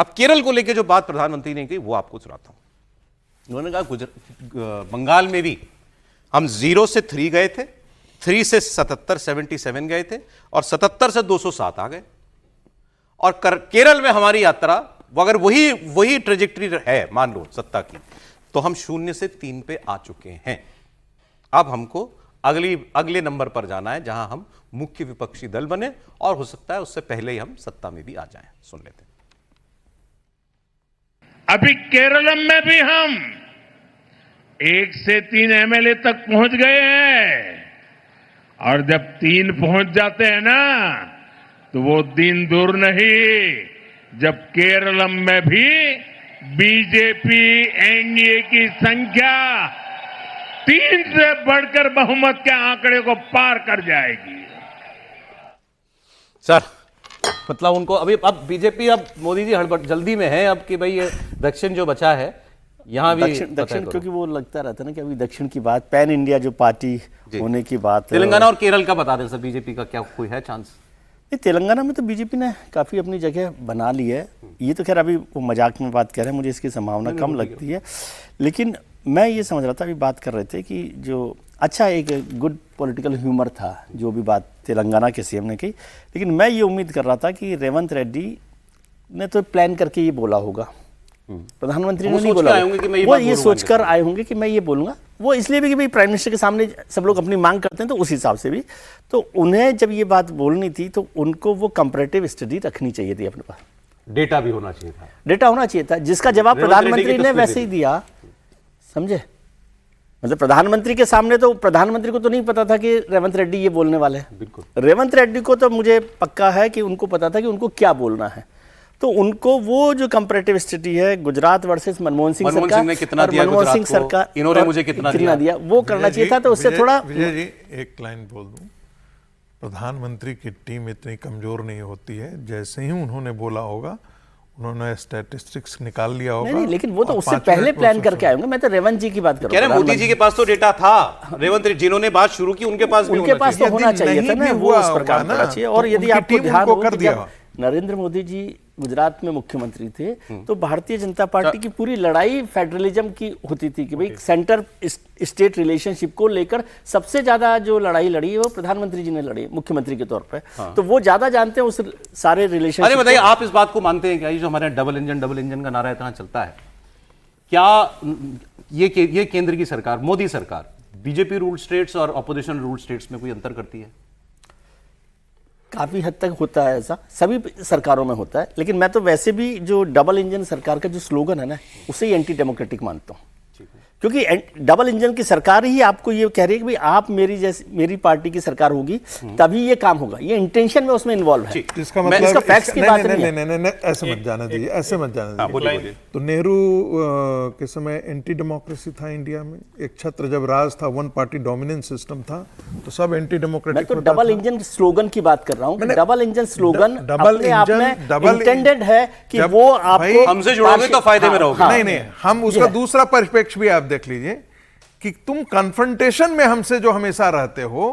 अब केरल को लेकर जो बात प्रधानमंत्री ने की वो आपको सुनाता हूं। उन्होंने कहा बंगाल में भी हम 0 से 3 गए थे, 3 से 77 गए थे और 77 से 207 आ गए। और केरल में हमारी यात्रा अगर वही ट्रेजेक्टरी है मान लो सत्ता की, तो हम 0 से 3 पे आ चुके हैं। अब हमको अगले नंबर पर जाना है जहां हम मुख्य विपक्षी दल बने और हो सकता है उससे पहले ही हम सत्ता में भी आ जाएं। सुन लेते हैं। अभी केरल में भी हम 1 से 3 एमएलए तक पहुंच गए हैं और जब 3 पहुंच जाते हैं ना तो वो दिन दूर नहीं जब केरल में भी बीजेपी एनडीए की संख्या 3 से बढ़कर बहुमत के आंकड़े को पार कर जाएगी। सर मतलब उनको अब बीजेपी अब मोदी जी हड़बड़ जल्दी में है अब कि भाई ये दक्षिण जो बचा है यहाँ भी दक्षिण क्योंकि वो लगता रहता है ना कि अभी दक्षिण की बात पैन इंडिया जो पार्टी होने की बात तेलंगाना और केरल का बता दें सर, बीजेपी का क्या कोई है चांस? तेलंगाना में तो बीजेपी ने काफ़ी अपनी जगह बना ली है। ये तो खैर अभी वो मजाक में बात कर रहे हैं, मुझे इसकी संभावना कम लगती है। लेकिन मैं ये समझ रहा था, अभी बात कर रहे थे कि जो अच्छा एक गुड पॉलिटिकल ह्यूमर था जो भी बात तेलंगाना के सीएम ने की, लेकिन मैं ये उम्मीद कर रहा था कि रेवंत रेड्डी ने तो प्लान करके ये बोला होगा, प्रधानमंत्री ने नहीं बोला, वो ये सोचकर आए होंगे कि मैं ये बोलूँगा। वो इसलिए भी कि भाई प्राइम मिनिस्टर के सामने सब लोग अपनी मांग करते हैं तो उस हिसाब से भी तो उन्हें जब ये बात बोलनी थी तो उनको वो कंपैरेटिव स्टडी रखनी चाहिए थी अपने पास, डेटा भी होना चाहिए था, डेटा होना चाहिए था जिसका जवाब प्रधानमंत्री ने वैसे ही दिया। समझे, मतलब प्रधानमंत्री के सामने तो प्रधानमंत्री को तो नहीं पता था कि रेवंत रेड्डी ये बोलने वाले हैं। बिल्कुल रेवंत रेड्डी को तो मुझे पक्का है कि उनको पता था कि उनको क्या बोलना है। तो उनको वो जो कंपैरेटिव स्टडी है गुजरात वर्सेस मनमोहन सिंह सरकार, मनमोहन सिंह सरकार इन्होंने मुझे कितना दिया वो करना चाहिए था। तो उससे थोड़ा विजय जी एक लाइन बोल दूं, प्रधानमंत्री की टीम इतनी कमजोर नहीं होती है, जैसे ही उन्होंने बोला होगा उन्होंने स्टैटिस्टिक्स निकाल लिया होगा। नहीं, लेकिन वो तो उससे पहले प्लान करके आए होंगे। मैं तो रेवंत जी की बात कर रहा हूं। मोदी जी के पास तो डेटा था, रेवंत जी जिन्होंने बात शुरू की उनके पास तो होना चाहिए था ना, वो उस प्रकार करना चाहिए। और यदि आपको ध्यान हो कि नरेंद्र मोदी जी गुजरात में मुख्यमंत्री थे तो भारतीय जनता पार्टी की पूरी लड़ाई फेडरलिज्म की होती थी कि भाई सेंटर स्टेट रिलेशनशिप को लेकर सबसे ज्यादा जो लड़ाई लड़ी है वो प्रधानमंत्री जी ने लड़ी मुख्यमंत्री के तौर पे। तो वो ज्यादा जानते हैं उस सारे रिलेशन। अरे बताइए, आप इस बात को मानते हैं क्या, ये जो हमारे डबल इंजन का नारा इतना चलता है, क्या ये केंद्र की सरकार, मोदी सरकार, बीजेपी रूल स्टेट्स और ऑपोजिशन रूल स्टेट्स में कोई अंतर करती है? काफ़ी हद तक होता है, ऐसा सभी सरकारों में होता है। लेकिन मैं तो वैसे भी जो डबल इंजन सरकार का जो स्लोगन है ना, उसे ही एंटी डेमोक्रेटिक मानता हूँ। क्योंकि डबल इंजन की सरकार ही आपको ये कह रही है कि भाई आप मेरी पार्टी की सरकार होगी तभी ये काम होगा, ये इंटेंशन में उसमें इन्वॉल्व है। इसका मतलब इसका फैक्ट्स की बात नहीं है। ऐसे मत जाने दीजिए, ऐसे मत जाने दीजिए। तो नेहरू के समय एंटी डेमोक्रेसी था इंडिया में, एक छत्र जब राज था, वन पार्टी डोमिनेंस सिस्टम था, तो सब एंटी डेमोक्रेटिक। मैं तो डबल इंजन स्लोगन की बात कर रहा हूँ। डबल इंजन स्लोगन अपने आप में इंटेंडेड है कि वो आपको हमसे जुड़ोगे तो फायदे में रहोगे। नहीं, हम उसका दूसरा परिप्रेक्ष्य भी आप देख लीजिए कि तुम कन्फ्रंटेशन में हमसे जो हमेशा रहते हो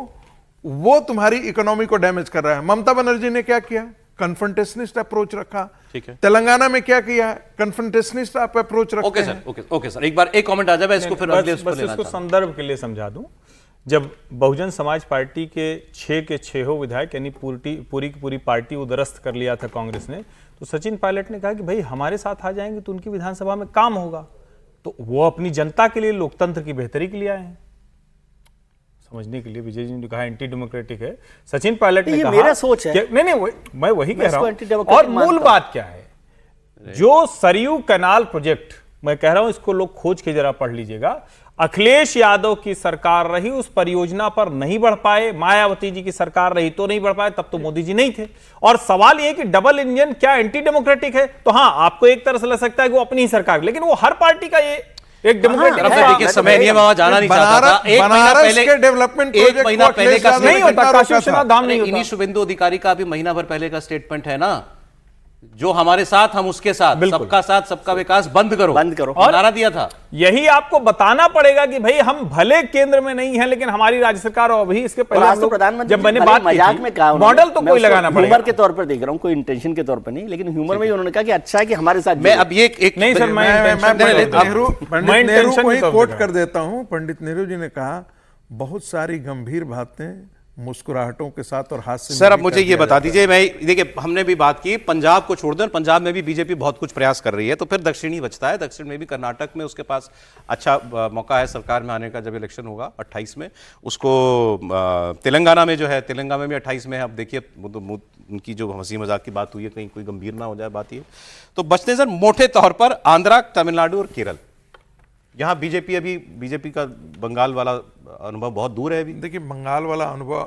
वो तुम्हारी इकोनॉमी को डैमेज कर रहा है। ममता बनर्जी ने क्या किया, कन्फ्रंटेशनिस्ट अप्रोच रखा। ठीक है, तेलंगाना में क्या किया, कन्फ्रंटेशनिस्ट अप्रोच रखा। ओके सर, एक बार एक कमेंट आ जाए, मैं इसको फिर बस इसको संदर्भ के लिए समझा दूं। जब बहुजन समाज पार्टी के 6 के 6 विधायक यानी पूरी की पूरी पार्टी उदरस्त कर लिया था कांग्रेस ने, तो सचिन पायलट ने कहा कि भाई हमारे साथ आ जाएंगे तो उनकी विधानसभा में काम होगा। तो वो अपनी जनता के लिए, लोकतंत्र की बेहतरी के लिए आए हैं। समझने के लिए विजय जी ने कहा एंटी डेमोक्रेटिक है, सचिन पायलट ने कहा मेरा सोच है। नहीं, मैं वही कह रहा हूं। और मूल बात क्या है, जो सरयू कैनाल प्रोजेक्ट, मैं कह रहा हूं इसको लोग खोज के जरा पढ़ लीजिएगा। अखिलेश यादव की सरकार रही, उस परियोजना पर नहीं बढ़ पाए। मायावती जी की सरकार रही तो नहीं बढ़ पाए, तब तो मोदी जी नहीं थे। और सवाल यह कि डबल इंजन क्या एंटी डेमोक्रेटिक है? तो हां, आपको एक तरह से लग सकता है कि वो अपनी ही सरकार, लेकिन वो हर पार्टी का ये एक डेमोक्रेटिक समय नहीं, वहां जाना नहीं चाहता था। एक महीना पहले डेवलपमेंट एक महीना पहले का नहीं होता, काशी विश्वनाथ धाम नहीं होता। इन्हीं शुभेंदु अधिकारी का अभी महीना भर पहले का स्टेटमेंट है ना जो हमारे साथ हम उसके साथ, बिल्कुल। सबका साथ सबका विकास बंद करो, और नारा दिया था। यही आपको बताना पड़ेगा कि भाई हम भले केंद्र में नहीं हैं, लेकिन हमारी राज्य सरकार, और अभी इसके और पहले आज हम तो लोग प्रधानमंत्री जब मैंने जी बात मजाक की में कहा, मॉडल तो कोई लगाना पड़ेगा। ह्यूमर के तौर पर देख रहा हूं, कोई इंटेंशन के तौर पर नहीं, लेकिन ह्यूमर में ही उन्होंने कहा कि अच्छा है कि हमारे साथ मैं अब ये एक नहीं सर, मैं पंडित नेहरू को ही तो कोट देख कर देता हूं। पंडित नेहरू जी ने कहा, बहुत सारी गंभीर बातें मुस्कुराहटों के साथ और हास्य सर, अब मुझे ये बता दीजिए, मैं देखिए हमने भी बात की पंजाब को छोड़ दें, और पंजाब में भी बीजेपी बहुत कुछ प्रयास कर रही है, तो फिर दक्षिण ही बचता है। दक्षिण में भी कर्नाटक में उसके पास अच्छा मौका है सरकार में आने का, जब इलेक्शन होगा 28 में उसको। तेलंगाना में जो है, तेलंगाना में भी 28 में है। अब देखिए उनकी जो हंसी मजाक की बात हुई है, कहीं कोई गंभीर ना हो जाए बात ये। तो बचते सर मोटे तौर पर आंध्रा, तमिलनाडु और केरल। यहाँ बीजेपी का बंगाल वाला अनुभव बहुत दूर है अभी। देखिए, बंगाल वाला अनुभव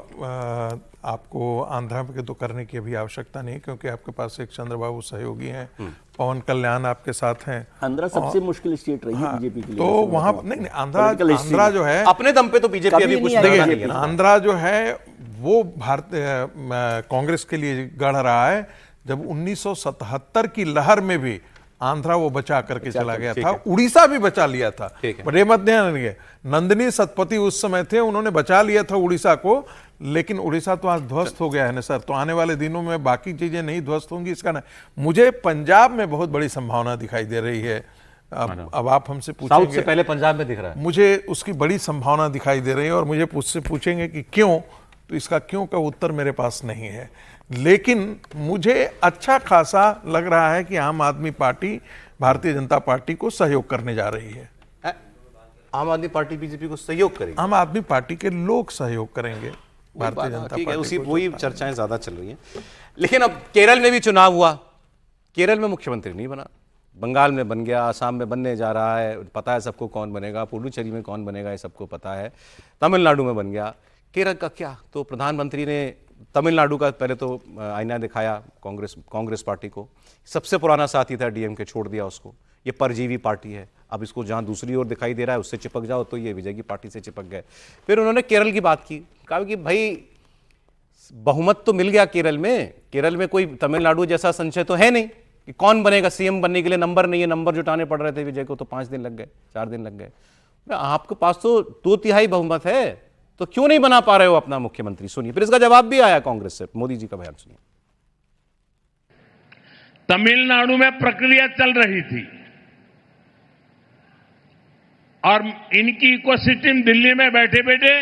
आपको आंध्रा के तो करने की अभी आवश्यकता नहीं, क्योंकि आपके पास एक चंद्रबाबू सहयोगी हैं, पवन कल्याण आपके साथ हैं। आंध्रा सबसे मुश्किल स्टेट रही है बीजेपी के लिए, तो वहां नहीं, आंध्रा जो है अपने दम पे तो बीजेपी अभी कुछ नहीं नहीं है ना। आंध्रा जो है वो भारतीय कांग्रेस के लिए गढ़ रहा है। जब 1977 की लहर में भी आंध्रा वो बचा करके चला गया था, उड़ीसा भी बचा लिया था। पर ये मत ध्यान रखिए, नंदिनी सतपति उस समय थे, उन्होंने बचा लिया था उड़ीसा को, लेकिन उड़ीसा तो आज ध्वस्त हो गया है ना सर। तो आने वाले दिनों में बाकी चीजें नहीं ध्वस्त होंगी, इसका ना। मुझे पंजाब में बहुत बड़ी संभावना दिखाई दे रही है। अब आप हमसे पूछेंगे, साउथ से पहले पंजाब में दिख रहा है। मुझे उसकी बड़ी संभावना दिखाई दे रही है, और मुझे मुझसे पूछेंगे कि क्यों, तो इसका क्यों का उत्तर मेरे पास नहीं है। लेकिन मुझे अच्छा खासा लग रहा है कि आम आदमी पार्टी भारतीय जनता पार्टी को सहयोग करने जा रही है। आम आदमी पार्टी बीजेपी को सहयोग करेगी? आम आदमी पार्टी के लोग सहयोग करेंगे भारतीय जनता ठीक है, पार्टी उसी को। वही चर्चाएं ज्यादा चल रही हैं। लेकिन अब केरल में भी चुनाव हुआ, केरल में मुख्यमंत्री नहीं बना, बंगाल में बन गया, आसाम में बनने जा रहा है, पता है सबको कौन बनेगा, पुडुचेरी में कौन बनेगा ये सबको पता है, तमिलनाडु में बन गया। केरल का क्या? तो प्रधानमंत्री ने तमिलनाडु का पहले तो आईना दिखाया कांग्रेस पार्टी को। सबसे पुराना साथी था डीएमके, छोड़ दिया उसको। ये परजीवी पार्टी है, अब इसको जहां दूसरी ओर दिखाई दे रहा है उससे चिपक जाओ, तो ये विजय की पार्टी से चिपक गए। फिर उन्होंने केरल की बात की, कहा कि भाई बहुमत तो मिल गया केरल में कोई तमिलनाडु जैसा संशय तो है नहीं कि कौन बनेगा सीएम बनने के लिए। नंबर नहीं है, नंबर जुटाने पड़ रहे थे विजय को, तो 5 दिन लग गए, 4 दिन लग गए। आपके पास तो 2/3 बहुमत है, तो क्यों नहीं बना पा रहे हो अपना मुख्यमंत्री? सुनिए, फिर इसका जवाब भी आया कांग्रेस से, मोदी जी का बयान सुनिए। तमिलनाडु में प्रक्रिया चल रही थी और इनकी इकोसिस्टम दिल्ली में बैठे बैठे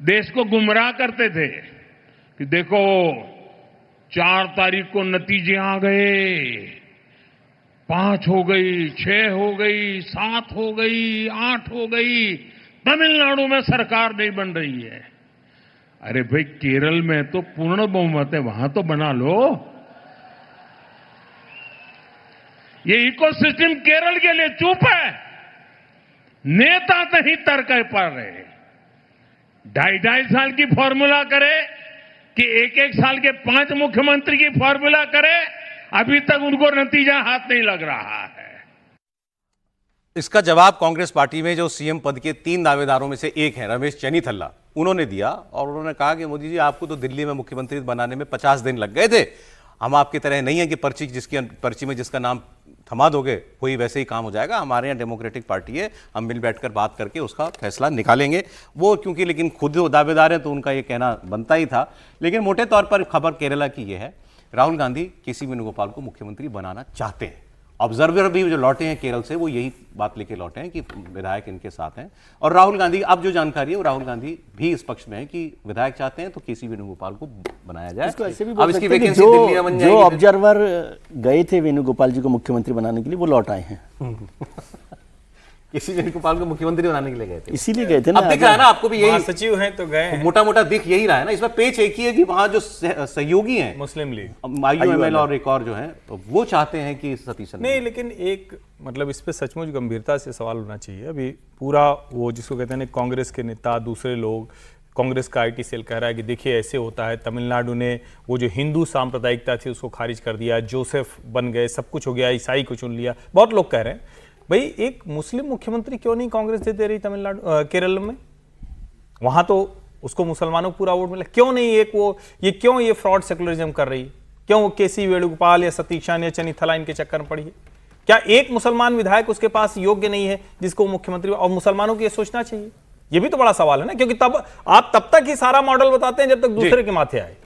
देश को गुमराह करते थे कि देखो 4 तारीख को नतीजे आ गए, 5 हो गई, 6 हो गई, 7 हो गई, 8 हो गई, तमिलनाडु में सरकार नहीं बन रही है। अरे भाई, केरल में तो पूर्ण बहुमत है, वहां तो बना लो। ये इकोसिस्टम केरल के लिए चुप है, नेता नहीं तर्क पा रहे। 2.5 साल की फॉर्मूला करे कि 1-1 साल के 5 मुख्यमंत्री की फॉर्मूला करे, अभी तक उनको नतीजा हाथ नहीं लग रहा है। इसका जवाब कांग्रेस पार्टी में जो सीएम पद के 3 दावेदारों में से एक हैं, रमेश चेन्नीथल्ला, उन्होंने दिया। और उन्होंने कहा कि मोदी जी, आपको तो दिल्ली में मुख्यमंत्री बनाने में 50 दिन लग गए थे, हम आपकी तरह नहीं है कि पर्ची में जिसका नाम थमा दोगे वही वैसे ही काम हो जाएगा। हमारे यहाँ डेमोक्रेटिक पार्टी है, हम मिल बैठकर बात करके उसका फैसला निकालेंगे। वो क्योंकि लेकिन खुद दावेदार हैं तो उनका ये कहना बनता ही था। लेकिन मोटे तौर पर खबर केरला की ये है, राहुल गांधी केसी वेणुगोपाल को मुख्यमंत्री बनाना चाहते हैं। ऑब्जर्वर भी जो लौटे हैं केरल से, वो यही बात लेके लौटे हैं कि विधायक इनके साथ हैं। और राहुल गांधी, अब जो जानकारी है वो राहुल गांधी भी इस पक्ष में है कि विधायक चाहते हैं तो केसी वेणुगोपाल को बनाया जाए। इसको ऐसे भी अब बोल इसकी सकते हैं कि वैकेंसी दिल्ली में बन जाएगी। जो ऑब्जर्वर गए थे वेणुगोपाल जी को मुख्यमंत्री बनाने के लिए, वो लौट आए हैं। केसी वेणुगोपाल को मुख्यमंत्री बनाने के लिए गए थे, इसीलिए गए थे ना। अब दिख रहा है ना आपको भी, यही सचिव हैं तो गए, मोटा मोटा दिख यही रहा है ना। इसमें पेच एक ही है कि वहां जो सहयोगी हैं मुस्लिम लीग, IUML और एक और जो है, तो वो चाहते हैं कि सतीश नहीं, लेकिन एक मतलब इस पे सचमुच गंभीरता से सवाल होना चाहिए। अभी पूरा वो जिसको कहते हैं कांग्रेस के नेता, दूसरे लोग, कांग्रेस का IT सेल कह रहा है कि देखिए ऐसे होता है, तमिलनाडु ने वो जो हिंदू सांप्रदायिकता थी उसको खारिज कर दिया, जोसेफ बन गए, सब कुछ हो गया, ईसाई को चुन लिया। बहुत लोग कह रहे हैं भाई एक मुस्लिम मुख्यमंत्री क्यों नहीं कांग्रेस दे रही तमिलनाडु, केरल में? वहां तो उसको मुसलमानों को पूरा वोट मिला, क्यों नहीं एक वो, ये क्यों ये फ्रॉड सेकुलरिज्म कर रही? क्यों वो केसी वेणुगोपाल या सतीशान या चनिथला इनके चक्कर में पड़ी है? क्या एक मुसलमान विधायक उसके पास योग्य नहीं है जिसको मुख्यमंत्री, और मुसलमानों को यह सोचना चाहिए? ये भी तो बड़ा सवाल है ना, क्योंकि तब आप तब तक ही सारा मॉडल बताते हैं जब तक दूसरे के माथे आए।